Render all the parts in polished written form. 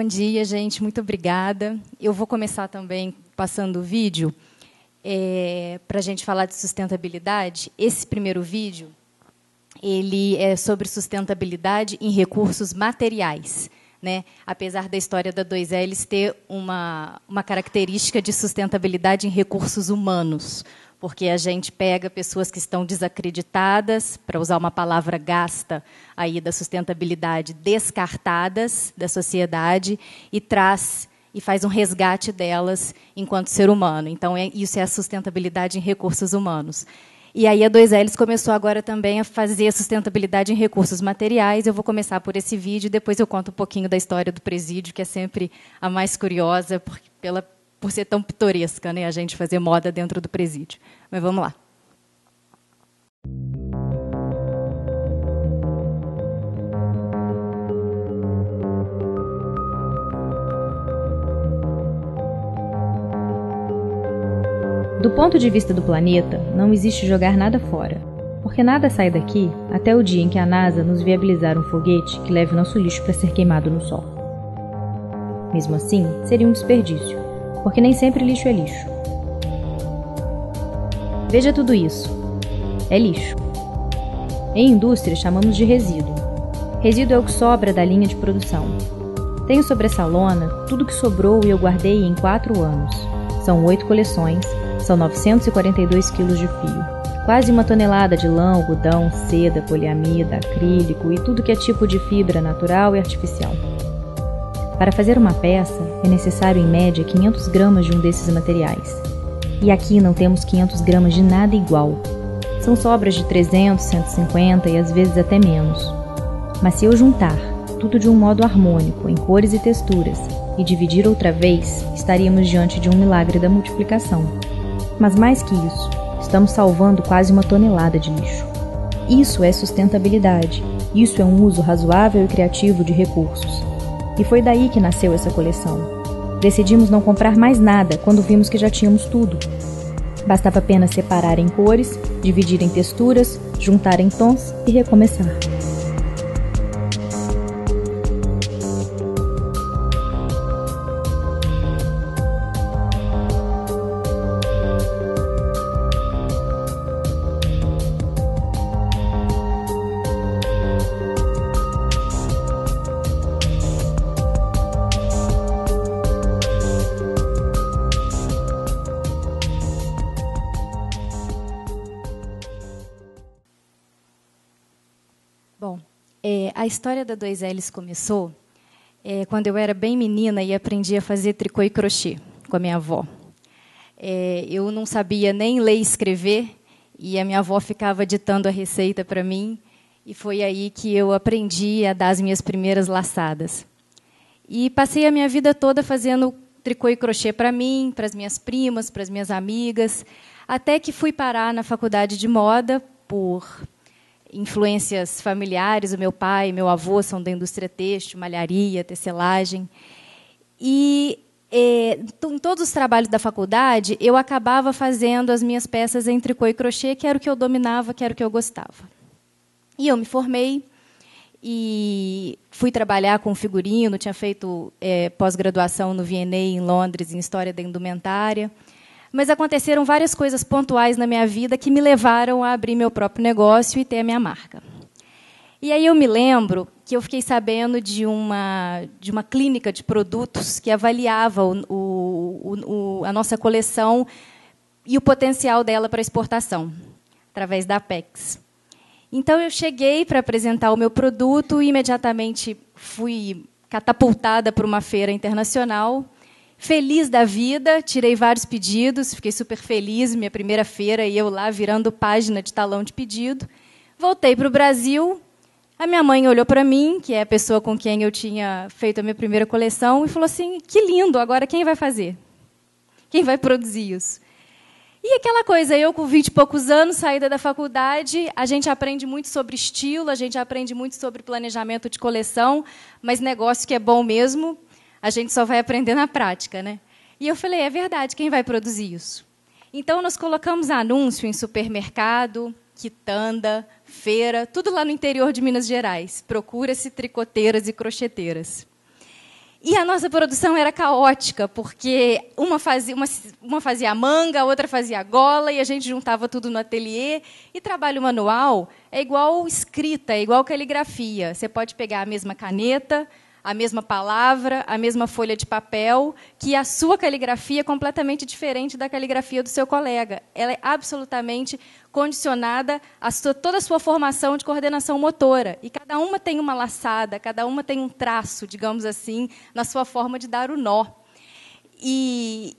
dia, gente. Muito obrigada. Eu vou começar também passando o vídeo para a gente falar de sustentabilidade. Esse primeiro vídeo ele é sobre sustentabilidade em recursos materiais, né? Apesar da história da 2Ls ter uma característica de sustentabilidade em recursos humanos, porque a gente pega pessoas que estão desacreditadas, para usar uma palavra gasta aí da sustentabilidade, descartadas da sociedade, e faz um resgate delas enquanto ser humano. Então, isso é a sustentabilidade em recursos humanos. E aí a 2Ls começou agora também a fazer a sustentabilidade em recursos materiais. Eu vou começar por esse vídeo, depois eu conto um pouquinho da história do presídio, que é sempre a mais curiosa, por ser tão pitoresca, né, a gente fazer moda dentro do presídio. Mas vamos lá. Do ponto de vista do planeta, não existe jogar nada fora, porque nada sai daqui até o dia em que a NASA nos viabilizar um foguete que leve nosso lixo para ser queimado no sol. Mesmo assim, seria um desperdício, porque nem sempre lixo é lixo. Veja tudo isso. É lixo. Em indústria, chamamos de resíduo. Resíduo é o que sobra da linha de produção. Tenho sobre essa lona tudo que sobrou e eu guardei em 4 anos. São 8 coleções, são 942 quilos de fio, quase 1 tonelada de lã, algodão, seda, poliamida, acrílico e tudo que é tipo de fibra natural e artificial. Para fazer uma peça, é necessário, em média, 500 gramas de um desses materiais. E aqui não temos 500 gramas de nada igual. São sobras de 300, 150 e às vezes até menos. Mas se eu juntar tudo de um modo harmônico, em cores e texturas, e dividir outra vez, estaríamos diante de um milagre da multiplicação. Mas mais que isso, estamos salvando quase 1 tonelada de lixo. Isso é sustentabilidade. Isso é um uso razoável e criativo de recursos. E foi daí que nasceu essa coleção. Decidimos não comprar mais nada quando vimos que já tínhamos tudo. Bastava apenas separar em cores, dividir em texturas, juntar em tons e recomeçar. A história da 2Ls começou quando eu era bem menina e aprendi a fazer tricô e crochê com a minha avó. Eu não sabia nem ler e escrever, e a minha avó ficava ditando a receita para mim, e foi aí que eu aprendi a dar as minhas primeiras laçadas. E passei a minha vida toda fazendo tricô e crochê para mim, para as minhas primas, para as minhas amigas, até que fui parar na faculdade de moda por influências familiares. O meu pai e meu avô são da indústria têxtil, malharia, tecelagem. E em todos os trabalhos da faculdade, eu acabava fazendo as minhas peças em tricô e crochê, que era o que eu dominava, que era o que eu gostava. E eu me formei e fui trabalhar com figurino, tinha feito pós-graduação no V&A em Londres, em História da Indumentária. Mas aconteceram várias coisas pontuais na minha vida que me levaram a abrir meu próprio negócio e ter a minha marca. E aí eu me lembro que eu fiquei sabendo de uma clínica de produtos que avaliava a nossa coleção e o potencial dela para exportação, através da Apex. Então, eu cheguei para apresentar o meu produto e, imediatamente, fui catapultada para uma feira internacional. Feliz da vida, tirei vários pedidos, fiquei super feliz, minha primeira feira, e eu lá virando página de talão de pedido. Voltei para o Brasil, a minha mãe olhou para mim, que é a pessoa com quem eu tinha feito a minha primeira coleção, e falou assim: que lindo, agora quem vai fazer? Quem vai produzir isso? E aquela coisa, eu com 20 e poucos anos, saída da faculdade, a gente aprende muito sobre estilo, a gente aprende muito sobre planejamento de coleção, mas negócio que é bom mesmo, a gente só vai aprender na prática, né? E eu falei, é verdade, quem vai produzir isso? Então, nós colocamos anúncio em supermercado, quitanda, feira, tudo lá no interior de Minas Gerais. Procura-se tricoteiras e crocheteiras. E a nossa produção era caótica, porque uma fazia a manga, a outra fazia a gola, e a gente juntava tudo no ateliê. E trabalho manual é igual escrita, é igual caligrafia. Você pode pegar a mesma caneta, a mesma palavra, a mesma folha de papel, que a sua caligrafia é completamente diferente da caligrafia do seu colega. Ela é absolutamente condicionada a toda a sua formação de coordenação motora. E cada uma tem uma laçada, cada uma tem um traço, digamos assim, na sua forma de dar o nó. E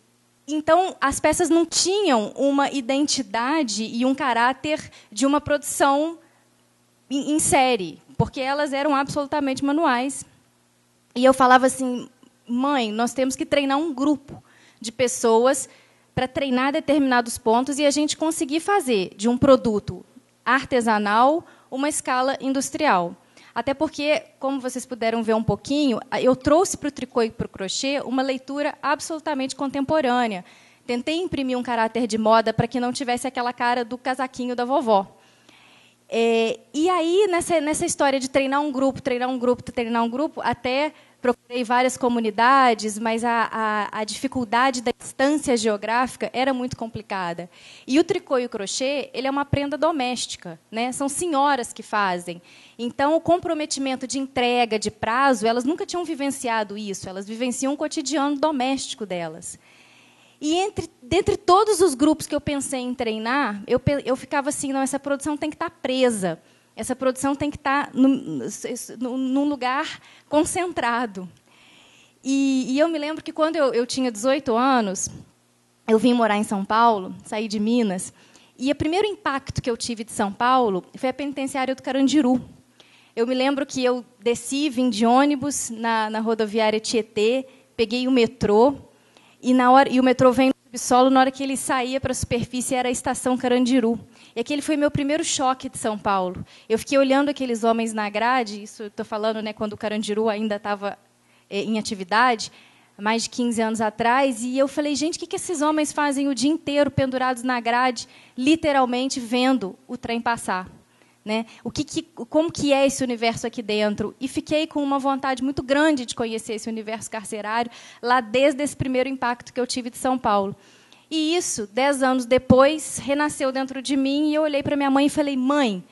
então, as peças não tinham uma identidade e um caráter de uma produção em série, porque elas eram absolutamente manuais. E eu falava assim, mãe, nós temos que treinar um grupo de pessoas para treinar determinados pontos e a gente conseguir fazer de um produto artesanal uma escala industrial. Até porque, como vocês puderam ver um pouquinho, eu trouxe para o tricô e para o crochê uma leitura absolutamente contemporânea. Tentei imprimir um caráter de moda para que não tivesse aquela cara do casaquinho da vovó. E aí, nessa história de treinar um grupo, até procurei várias comunidades, mas a dificuldade da distância geográfica era muito complicada. E o tricô e o crochê, ele é uma prenda doméstica, né? São senhoras que fazem. Então, o comprometimento de entrega, de prazo, elas nunca tinham vivenciado isso, elas vivenciam o cotidiano doméstico delas. E dentre todos os grupos que eu pensei em treinar, eu ficava assim, não, essa produção tem que estar presa, essa produção tem que estar num lugar concentrado. E eu me lembro que, quando eu tinha 18 anos, eu vim morar em São Paulo, saí de Minas, e o primeiro impacto que eu tive de São Paulo foi a penitenciária do Carandiru. Eu me lembro que eu vim de ônibus na rodoviária Tietê, peguei o metrô, e o metrô vem no subsolo, na hora que ele saía para a superfície, era a estação Carandiru. E aquele foi meu primeiro choque de São Paulo. Eu fiquei olhando aqueles homens na grade, isso estou falando, né, quando o Carandiru ainda estava em atividade, mais de 15 anos atrás, e eu falei, gente, o que esses homens fazem o dia inteiro pendurados na grade, literalmente vendo o trem passar? Né? Como que é esse universo aqui dentro? E fiquei com uma vontade muito grande de conhecer esse universo carcerário, lá desde esse primeiro impacto que eu tive de São Paulo. E isso, 10 anos depois, renasceu dentro de mim, e eu olhei para minha mãe e falei, mãe,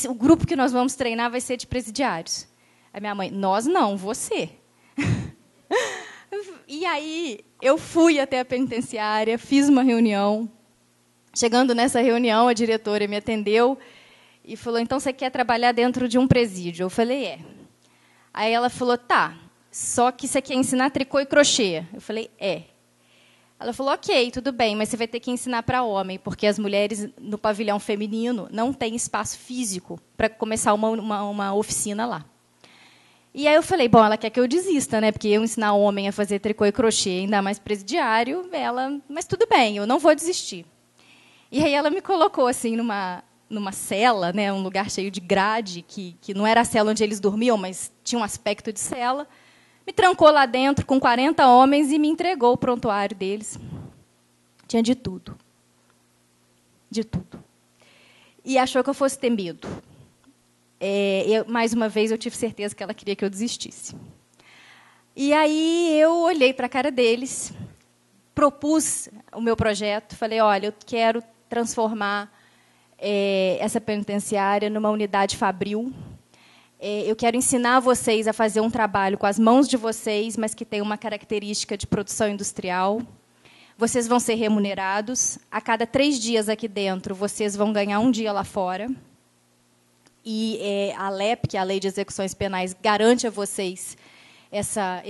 o grupo que nós vamos treinar vai ser de presidiários. A minha mãe, nós não, você. E aí, eu fui até a penitenciária, fiz uma reunião. Chegando nessa reunião, a diretora me atendeu e falou, então, você quer trabalhar dentro de um presídio? Eu falei, é. Aí ela falou, tá, só que você quer ensinar tricô e crochê? Eu falei, é. Ela falou, ok, tudo bem, mas você vai ter que ensinar para homem, porque as mulheres no pavilhão feminino não têm espaço físico para começar uma oficina lá. E aí eu falei, bom, ela quer que eu desista, né? Porque eu ensinar homem a fazer tricô e crochê, ainda mais presidiário, mas tudo bem, eu não vou desistir. E aí ela me colocou assim numa cela, né, um lugar cheio de grade, que não era a cela onde eles dormiam, mas tinha um aspecto de cela. Me trancou lá dentro com 40 homens e me entregou o prontuário deles. Tinha de tudo. De tudo. E achou que eu fosse ter medo. Mais uma vez, eu tive certeza que ela queria que eu desistisse. E aí eu olhei para a cara deles, propus o meu projeto, falei, olha, eu quero transformar essa penitenciária numa unidade fabril. Eu quero ensinar vocês a fazer um trabalho com as mãos de vocês, mas que tem uma característica de produção industrial. Vocês vão ser remunerados. A cada 3 dias aqui dentro, vocês vão ganhar 1 dia lá fora. E a LEP, que é a Lei de Execuções Penais, garante a vocês essa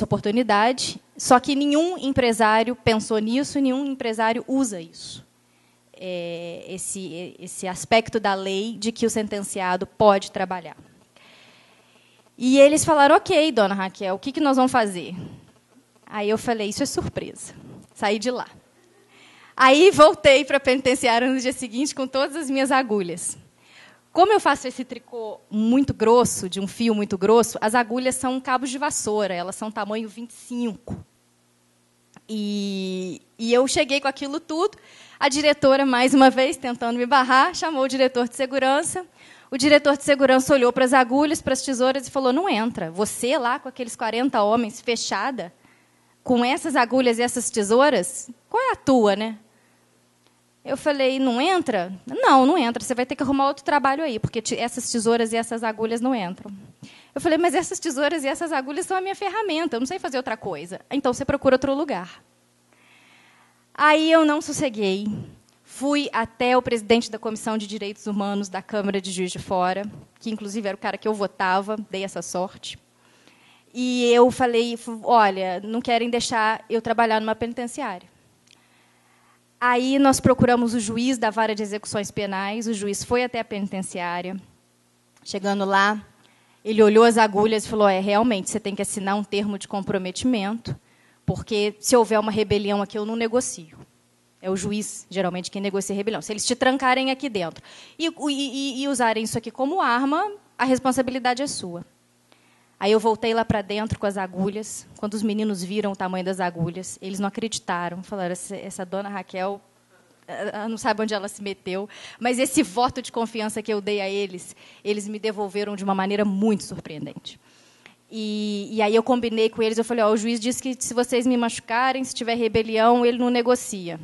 oportunidade. Só que nenhum empresário pensou nisso, nenhum empresário usa isso. Esse aspecto da lei de que o sentenciado pode trabalhar. E eles falaram, ok, dona Raquel, o que nós vamos fazer? Aí eu falei, isso é surpresa. Saí de lá. Aí voltei para a penitenciária no dia seguinte com todas as minhas agulhas. Como eu faço esse tricô muito grosso, de um fio muito grosso, as agulhas são cabos de vassoura, elas são tamanho 25. E eu cheguei com aquilo tudo. A diretora, mais uma vez, tentando me barrar, chamou o diretor de segurança, O diretor de segurança olhou para as agulhas, para as tesouras e falou, não entra. Você lá com aqueles 40 homens, fechada, com essas agulhas e essas tesouras, qual é a tua, né? Eu falei, não entra? Não, não entra. Você vai ter que arrumar outro trabalho aí, porque essas tesouras e essas agulhas não entram. Eu falei, mas essas tesouras e essas agulhas são a minha ferramenta, eu não sei fazer outra coisa. Então, você procura outro lugar. Aí eu não sosseguei. Fui até o presidente da Comissão de Direitos Humanos da Câmara de Juiz de Fora, que, inclusive, era o cara que eu votava, dei essa sorte. E eu falei, olha, não querem deixar eu trabalhar numa penitenciária. Aí nós procuramos o juiz da Vara de Execuções Penais, o juiz foi até a penitenciária. Chegando lá, ele olhou as agulhas e falou, realmente, você tem que assinar um termo de comprometimento, porque, se houver uma rebelião aqui, eu não negocio. É o juiz, geralmente, quem negocia a rebelião. Se eles te trancarem aqui dentro e usarem isso aqui como arma, a responsabilidade é sua. Aí eu voltei lá para dentro com as agulhas. Quando os meninos viram o tamanho das agulhas, eles não acreditaram. Falaram, essa dona Raquel não sabe onde ela se meteu. Mas esse voto de confiança que eu dei a eles, eles me devolveram de uma maneira muito surpreendente. E aí eu combinei com eles, eu falei, o juiz disse que se vocês me machucarem, se tiver rebelião, ele não negocia.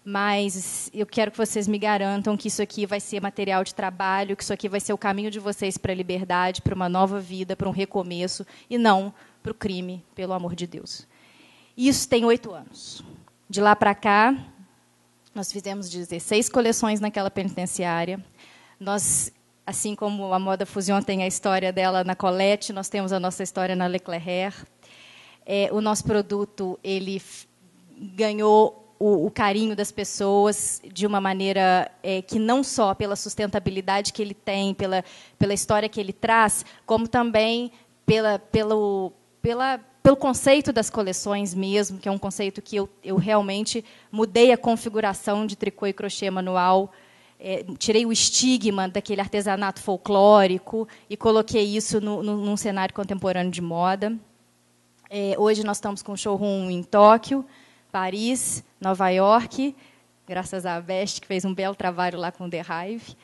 Mas eu quero que vocês me garantam que isso aqui vai ser material de trabalho, que isso aqui vai ser o caminho de vocês para a liberdade, para uma nova vida, para um recomeço, e não para o crime, pelo amor de Deus. Isso tem 8 anos. De lá para cá, nós fizemos 16 coleções naquela penitenciária. Nós, assim como a Moda Fusion tem a história dela na Colette, nós temos a nossa história na Leclerc. O nosso produto ele ganhou o carinho das pessoas de uma maneira que não só pela sustentabilidade que ele tem, pela história que ele traz, como também pelo conceito das coleções mesmo, que é um conceito que eu realmente mudei a configuração de tricô e crochê manual, tirei o estigma daquele artesanato folclórico e coloquei isso num cenário contemporâneo de moda. Hoje nós estamos com um showroom em Tóquio, Paris, Nova York, graças à Veste, que fez um belo trabalho lá com o The Hive.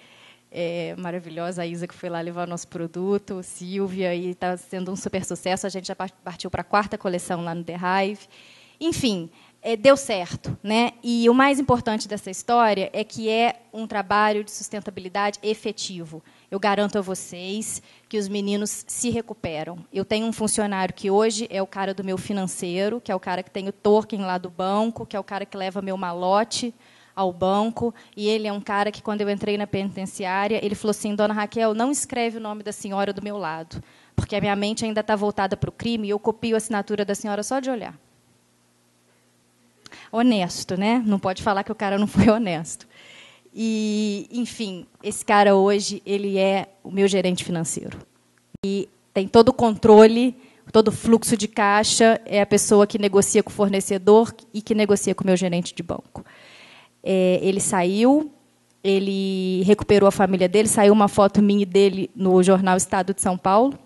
Maravilhosa, a Isa, que foi lá levar o nosso produto, Silvia, e está sendo um super sucesso. A gente já partiu para a 4ª coleção lá no The Hive. Enfim, deu certo, né? E o mais importante dessa história é que é um trabalho de sustentabilidade efetivo. Eu garanto a vocês que os meninos se recuperam. Eu tenho um funcionário que hoje é o cara do meu financeiro, que é o cara que tem o token lá do banco, que é o cara que leva meu malote ao banco, e ele é um cara que, quando eu entrei na penitenciária, ele falou assim, dona Raquel, não escreve o nome da senhora do meu lado, porque a minha mente ainda está voltada para o crime, e eu copio a assinatura da senhora só de olhar. Honesto, né? Não pode falar que o cara não foi honesto. E, enfim, esse cara hoje ele é o meu gerente financeiro. E tem todo o controle, todo o fluxo de caixa, é a pessoa que negocia com o fornecedor e que negocia com o meu gerente de banco. Ele saiu, ele recuperou a família dele, saiu uma foto minha dele no jornal Estado de São Paulo,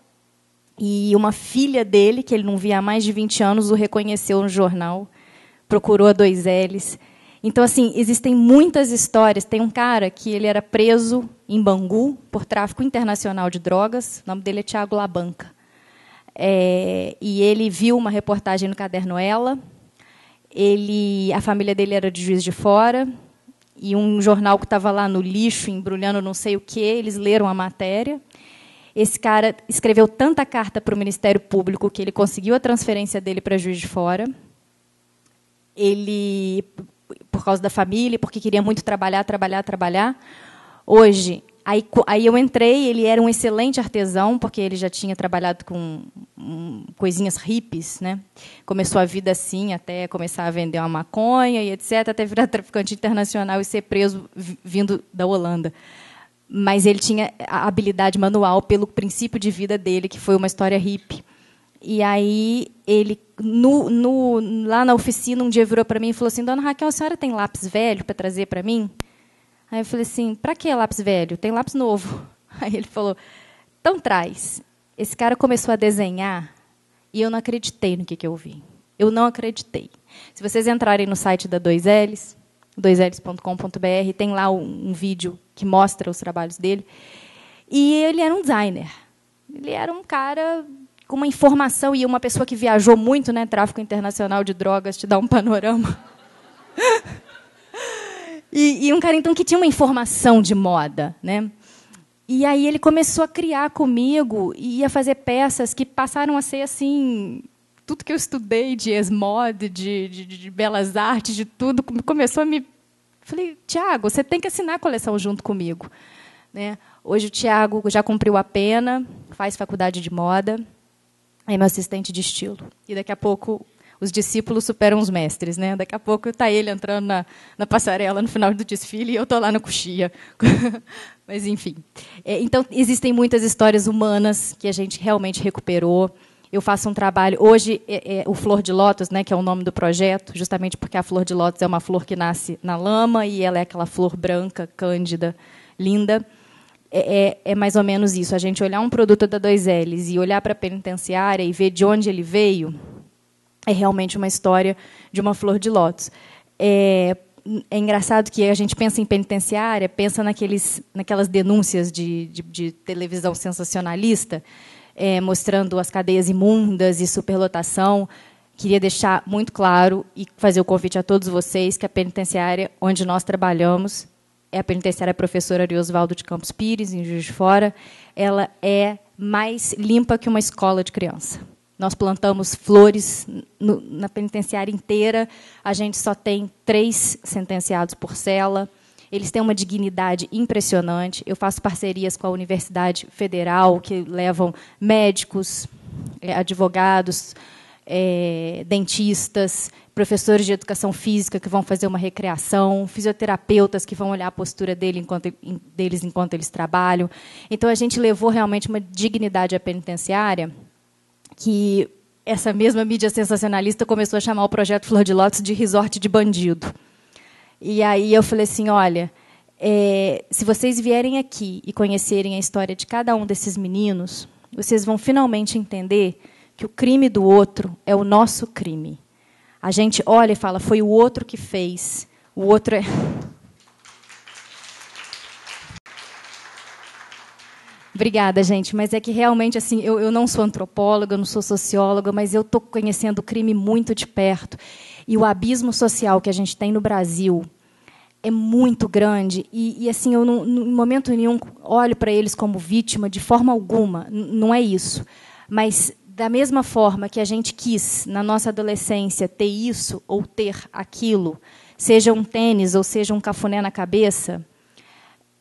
e uma filha dele, que ele não via há mais de 20 anos, o reconheceu no jornal, procurou a 2Ls. Então, assim, existem muitas histórias. Tem um cara que ele era preso em Bangu por tráfico internacional de drogas. O nome dele é Tiago Labanca. E ele viu uma reportagem no Caderno Ela. A família dele era de Juiz de Fora. E um jornal que estava lá no lixo, embrulhando não sei o quê, eles leram a matéria. Esse cara escreveu tanta carta para o Ministério Público que ele conseguiu a transferência dele para Juiz de Fora. Ele, por causa da família, porque queria muito trabalhar. Hoje, aí eu entrei, ele era um excelente artesão, porque ele já tinha trabalhado com coisinhas hippies, né? Começou a vida assim, até começar a vender uma maconha e etc., até virar traficante internacional e ser preso vindo da Holanda. Mas ele tinha a habilidade manual pelo princípio de vida dele, que foi uma história hippie. E aí, ele, lá na oficina, um dia virou para mim e falou assim, dona Raquel, a senhora tem lápis velho para trazer para mim? Aí eu falei assim, para que lápis velho? Tem lápis novo. Aí ele falou, então traz. Esse cara começou a desenhar e eu não acreditei no que eu vi. Eu não acreditei. Se vocês entrarem no site da 2Ls, 2ls.com.br, tem lá um vídeo que mostra os trabalhos dele. E ele era um designer. Ele era um cara com uma informação, e uma pessoa que viajou muito, né? Tráfico internacional de drogas te dá um panorama. E um cara, então, que tinha uma informação de moda, né? E aí ele começou a criar comigo e a fazer peças que passaram a ser assim, tudo que eu estudei de esmod, de belas artes, de tudo, começou a me... Falei, Tiago, você tem que assinar a coleção junto comigo, né? Hoje o Tiago já cumpriu a pena, faz faculdade de moda, é meu assistente de estilo. E daqui a pouco os discípulos superam os mestres, né? Daqui a pouco está ele entrando na passarela no final do desfile e eu estou lá na coxia. Mas, enfim. Então, existem muitas histórias humanas que a gente realmente recuperou. Eu faço um trabalho... Hoje, o Flor de Lótus, né, que é o nome do projeto, justamente porque a Flor de Lótus é uma flor que nasce na lama e ela é aquela flor branca, cândida, linda. É mais ou menos isso. A gente olhar um produto da 2Ls e olhar para a penitenciária e ver de onde ele veio, é realmente uma história de uma flor de lótus. É engraçado que a gente pensa em penitenciária, pensa naquelas denúncias de televisão sensacionalista, mostrando as cadeias imundas e superlotação. Queria deixar muito claro e fazer o convite a todos vocês que a penitenciária onde nós trabalhamos é a penitenciária Professor Ariosvaldo de Campos Pires, em Juiz de Fora. Ela é mais limpa que uma escola de criança. Nós plantamos flores na penitenciária inteira. A gente só tem 3 sentenciados por cela. Eles têm uma dignidade impressionante. Eu faço parcerias com a Universidade Federal, que levam médicos, advogados, dentistas, professores de educação física que vão fazer uma recreação, fisioterapeutas que vão olhar a postura deles enquanto eles trabalham. Então, a gente levou realmente uma dignidade à penitenciária que essa mesma mídia sensacionalista começou a chamar o projeto Flor de Lótus de resort de bandido. E aí eu falei assim, olha, se vocês vierem aqui e conhecerem a história de cada um desses meninos, vocês vão finalmente entender que o crime do outro é o nosso crime. A gente olha e fala, foi o outro que fez, o outro é... Obrigada, gente, mas é que realmente assim, eu não sou antropóloga, eu não sou socióloga, mas eu estou conhecendo o crime muito de perto. E o abismo social que a gente tem no Brasil é muito grande. E assim, eu, em momento nenhum, olho para eles como vítima, de forma alguma. Não é isso. Mas, da mesma forma que a gente quis, na nossa adolescência, ter isso ou ter aquilo, seja um tênis ou seja um cafuné na cabeça,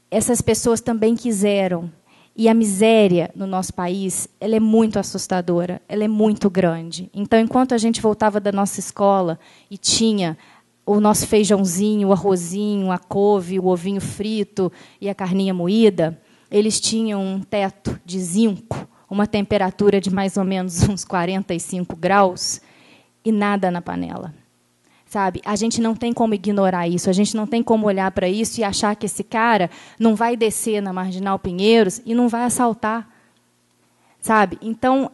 essas pessoas também quiseram. E a miséria no nosso país, ela é muito assustadora, ela é muito grande. Então, enquanto a gente voltava da nossa escola e tinha o nosso feijãozinho, o arrozinho, a couve, o ovinho frito e a carninha moída, eles tinham um teto de zinco, uma temperatura de mais ou menos uns 45 graus e nada na panela. Sabe? A gente não tem como ignorar isso, a gente não tem como olhar para isso e achar que esse cara não vai descer na Marginal Pinheiros e não vai assaltar. Sabe? Então,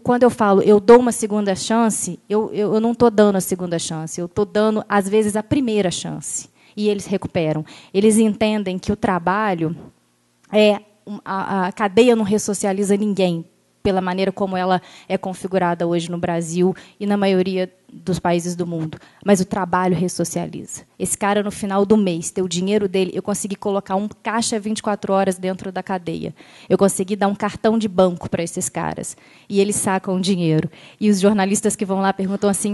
quando eu falo eu dou uma segunda chance, eu não estou dando a segunda chance, eu estou dando, às vezes, a primeira chance. E eles recuperam. Eles entendem que o trabalho, a cadeia não ressocializa ninguém, pela maneira como ela é configurada hoje no Brasil e na maioria dos países do mundo. Mas o trabalho ressocializa. Esse cara, no final do mês, ter o dinheiro dele, eu consegui colocar um caixa 24 horas dentro da cadeia. Eu consegui dar um cartão de banco para esses caras. E eles sacam o dinheiro. E os jornalistas que vão lá perguntam assim,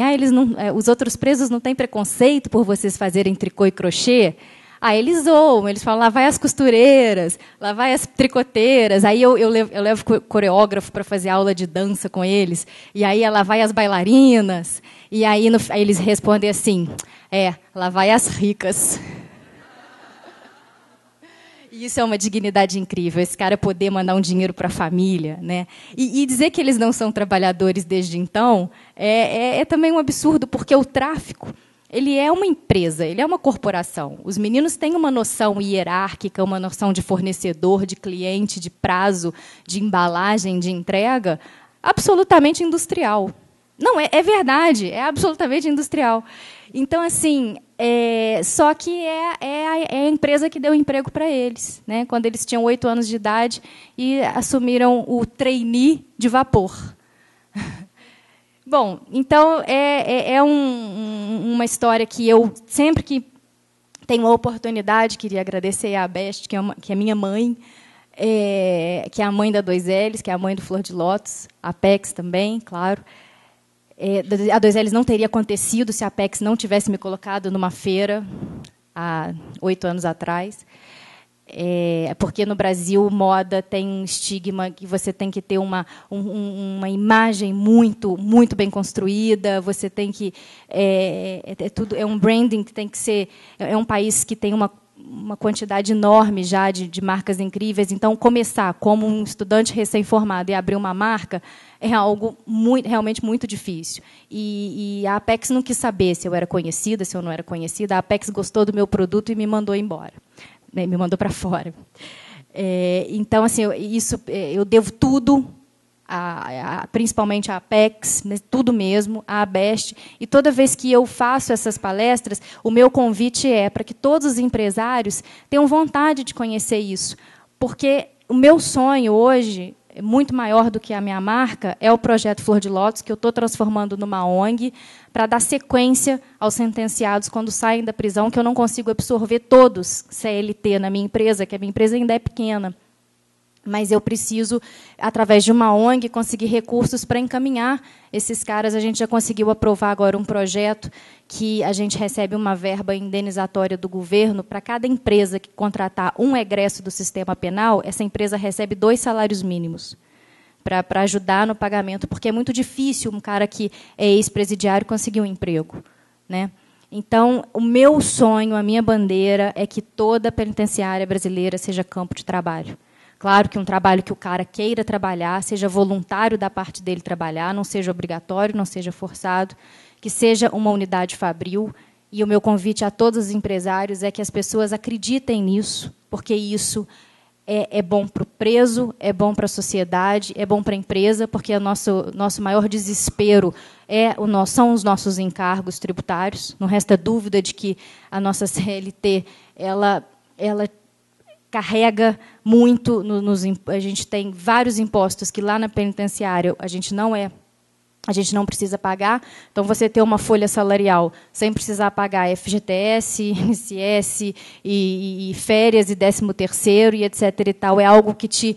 os outros presos não têm preconceito por vocês fazerem tricô e crochê? Aí eles zoam, eles falam, lá vai as costureiras, lá vai as tricoteiras. Aí eu levo coreógrafo para fazer aula de dança com eles. E aí lá vai as bailarinas. E aí eles respondem assim, lá vai as ricas. E isso é uma dignidade incrível, esse cara poder mandar um dinheiro para a família, né? E dizer que eles não são trabalhadores desde então é também um absurdo, porque o tráfico... Ele é uma empresa, ele é uma corporação. Os meninos têm uma noção hierárquica, uma noção de fornecedor, de cliente, de prazo, de embalagem, de entrega, absolutamente industrial. Não, é verdade, é absolutamente industrial. Então, assim, Só que é a empresa que deu emprego para eles, né? Quando eles tinham 8 anos de idade e assumiram o trainee de vapor. Bom, então, uma história que eu, sempre que tenho a oportunidade, queria agradecer a Best, que é minha mãe, que é a mãe da 2Ls, que é a mãe do Flor de Lótus, a Apex também, claro. A 2Ls não teria acontecido se a Apex não tivesse me colocado numa feira há 8 anos atrás. Porque no Brasil moda tem um estigma que você tem que ter uma imagem muito bem construída, você tem que é um branding que tem que ser, é um país que tem uma quantidade enorme já de marcas incríveis. Então, começar como um estudante recém-formado e abrir uma marca é algo realmente muito difícil. E a Apex não quis saber se eu era conhecida, se eu não era conhecida. A Apex gostou do meu produto e me mandou embora. Me mandou para fora. Então, assim, eu devo tudo, principalmente a Apex, tudo mesmo, a Best. E toda vez que eu faço essas palestras, o meu convite é para que todos os empresários tenham vontade de conhecer isso. Porque o meu sonho hoje, muito maior do que a minha marca, é o projeto Flor de Lótus, que eu estou transformando numa ONG, para dar sequência aos sentenciados quando saem da prisão, que eu não consigo absorver todos CLT na minha empresa, que a minha empresa ainda é pequena. Mas eu preciso, através de uma ONG, conseguir recursos para encaminhar esses caras. A gente já conseguiu aprovar agora um projeto que a gente recebe uma verba indenizatória do governo para cada empresa que contratar um egresso do sistema penal, essa empresa recebe 2 salários mínimos para ajudar no pagamento, porque é muito difícil um cara que é ex-presidiário conseguir um emprego, né? Então, o meu sonho, a minha bandeira, é que toda penitenciária brasileira seja campo de trabalho. Claro que um trabalho que o cara queira trabalhar, seja voluntário da parte dele trabalhar, não seja obrigatório, não seja forçado, que seja uma unidade fabril. E o meu convite a todos os empresários é que as pessoas acreditem nisso, porque isso é bom para o preso, é bom para a sociedade, é bom para a empresa, porque o nosso maior desespero são os nossos encargos tributários. Não resta dúvida de que a nossa CLT ela carrega muito. A gente tem vários impostos que lá na penitenciária a gente não precisa pagar. Então, você ter uma folha salarial sem precisar pagar FGTS, INSS, e férias, e 13º, e etc. e tal, é algo que te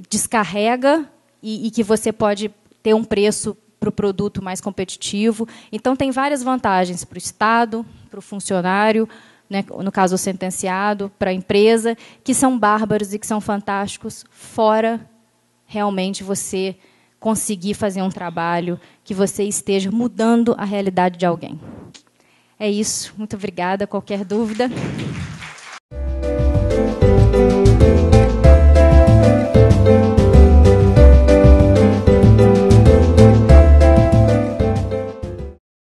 descarrega e que você pode ter um preço para o produto mais competitivo. Então, tem várias vantagens para o Estado, para o funcionário, né, no caso, o sentenciado, para a empresa, que são bárbaros e que são fantásticos, fora realmente você conseguir fazer um trabalho que você esteja mudando a realidade de alguém. É isso. Muito obrigada. Qualquer dúvida?